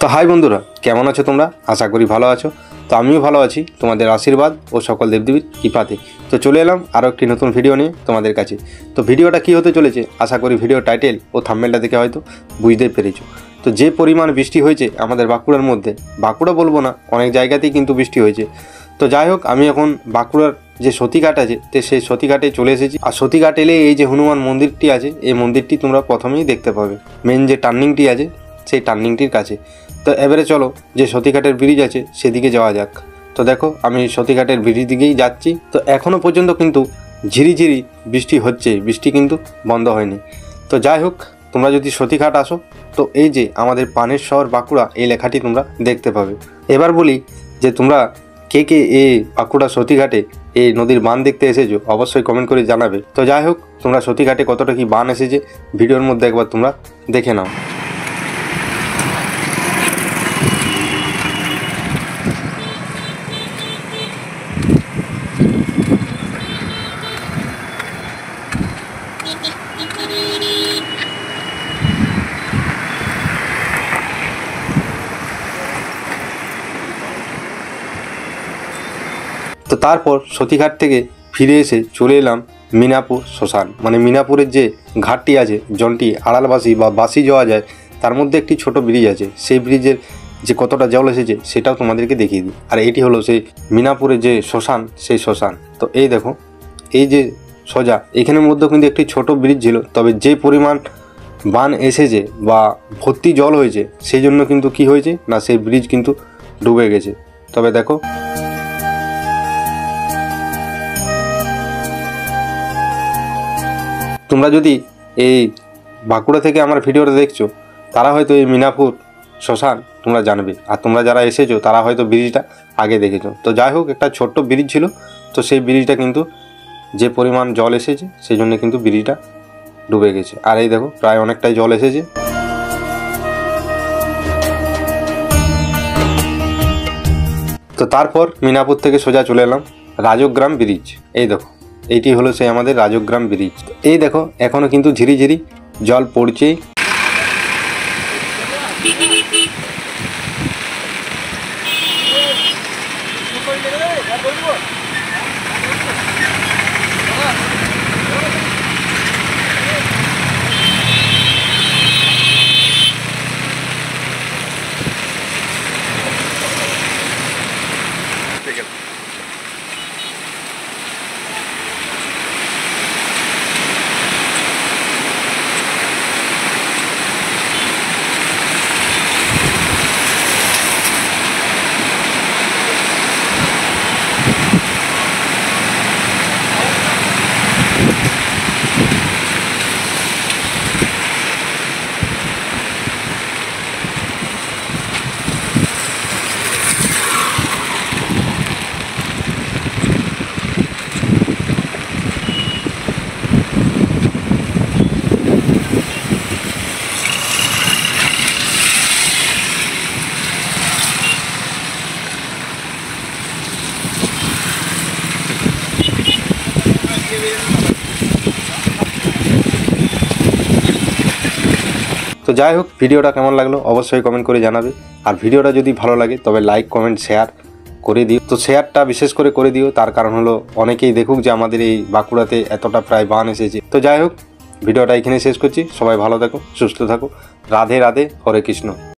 তো হাই বন্ধুরা, কেমন আছো তোমরা? আশা করি ভালো আছো। তো আমিও ভালো আছি তোমাদের আশীর্বাদ ও সকল দেবদেবীর কৃপাতে। তো চলে এলাম আরও একটি নতুন ভিডিও নিয়ে তোমাদের কাছে। তো ভিডিওটা কী হতে চলেছে আশা করি ভিডিও টাইটেল ও থাম্বনেলটা দেখে হয়তো বুঝতে পেরেছো। তো যে পরিমাণ বৃষ্টি হয়েছে আমাদের বাঁকুড়ার মধ্যে, বাঁকুড়া বলবো না, অনেক জায়গাতেই কিন্তু বৃষ্টি হয়েছে। তো যাই হোক, আমি এখন বাঁকুড়ার যে সতীঘাট আছে তো সেই সতীঘাটে চলে এসেছি। আর সতীঘাট এলে এই যে হনুমান মন্দিরটি আছে, এই মন্দিরটি তোমরা প্রথমেই দেখতে পাবে। মেন যে টার্নিংটি আছে সেই টার্নিংটির কাছে। তো এবারে চলো যে সতীঘাটের ব্রিজ আছে সেদিকে যাওয়া যাক। তো দেখো আমি সতীঘাটের ব্রিজ দিকেই যাচ্ছি। তো এখনও পর্যন্ত কিন্তু ঝিরিঝিরি বৃষ্টি হচ্ছে, বৃষ্টি কিন্তু বন্ধ হয়নি। তো যাই হোক, তোমরা যদি সতীঘাট আসো তো এই যে আমাদের পানের শহর বাঁকুড়া এই লেখাটি তোমরা দেখতে পাবে। এবার বলি যে তোমরা কে কে এই বাঁকুড়া সতীঘাটে এই নদীর বান দেখতে এসেছো, অবশ্যই কমেন্ট করে জানাবে। তো যাই হোক, তোমরা সতীঘাটে কতটা কি বান এসেছে ভিডিওর মধ্যে একবার তোমরা দেখে নাও। তো তারপর সতীঘাট থেকে ফিরে এসে চলে এলাম মিনাপুর শ্মশান। মানে মিনাপুরের যে ঘাটটি আছে, জনটি আড়ালবাসী বা বাসি যাওয়া যায়, তার মধ্যে একটি ছোট ব্রিজ আছে। সেই ব্রিজের যে কতটা জল এসেছে সেটাও তোমাদেরকে দেখিয়ে দিই। আর এটি হলো সেই মিনাপুরের যে শ্মশান, সেই শ্মশান। তো এই দেখো, এই যে সোজা এখানের মধ্যে কিন্তু একটি ছোট ব্রিজ ছিল, তবে যে পরিমাণ বান এসেছে বা ভর্তি জল হয়েছে সেই জন্য কিন্তু কি হয়েছে না, সেই ব্রিজ কিন্তু ডুবে গেছে। তবে দেখো, তোমরা যদি এই বাঁকুড়া থেকে আমার ভিডিওটা দেখছো তারা হয়তো এই মিনাপুর শ্মশান তোমরা জানবে, আর তোমরা যারা এসেছো তারা হয়তো ব্রিজটা আগে দেখেছো। তো যাই হোক, একটা ছোট্ট ব্রিজ ছিল, তো সেই ব্রিজটা কিন্তু যে পরিমাণ জল এসেছে সেই জন্য কিন্তু ব্রিজটা ডুবে গেছে। আর এই দেখো প্রায় অনেকটাই জল এসেছে। তো তারপর মিনাপুর থেকে সোজা চলে এলাম রাজগ্রাম ব্রিজ। এই দেখো, এইটি হলো সেই আমাদের রাজগ্রাম ব্রিজ। এই দেখো এখনো কিন্তু ঝিরিঝিরি জল পড়ছেই। তো যাই হোক, ভিডিওটা কেমন লাগলো অবশ্যই কমেন্ট করে জানাবে। আর ভিডিওটা যদি ভালো লাগে তবে লাইক কমেন্ট শেয়ার করে দিও। তো শেয়ারটা বিশেষ করে করে দিও, তার কারণ হলো অনেকেই দেখুক যে আমাদের এই বাঁকুড়াতে এতটা প্রায় বান এসেছে। তো যাই হোক, ভিডিওটা এখানে শেষ করছি। সবাই ভালো থাকো, সুস্থ থাকো। রাধে রাধে, হরে কৃষ্ণ।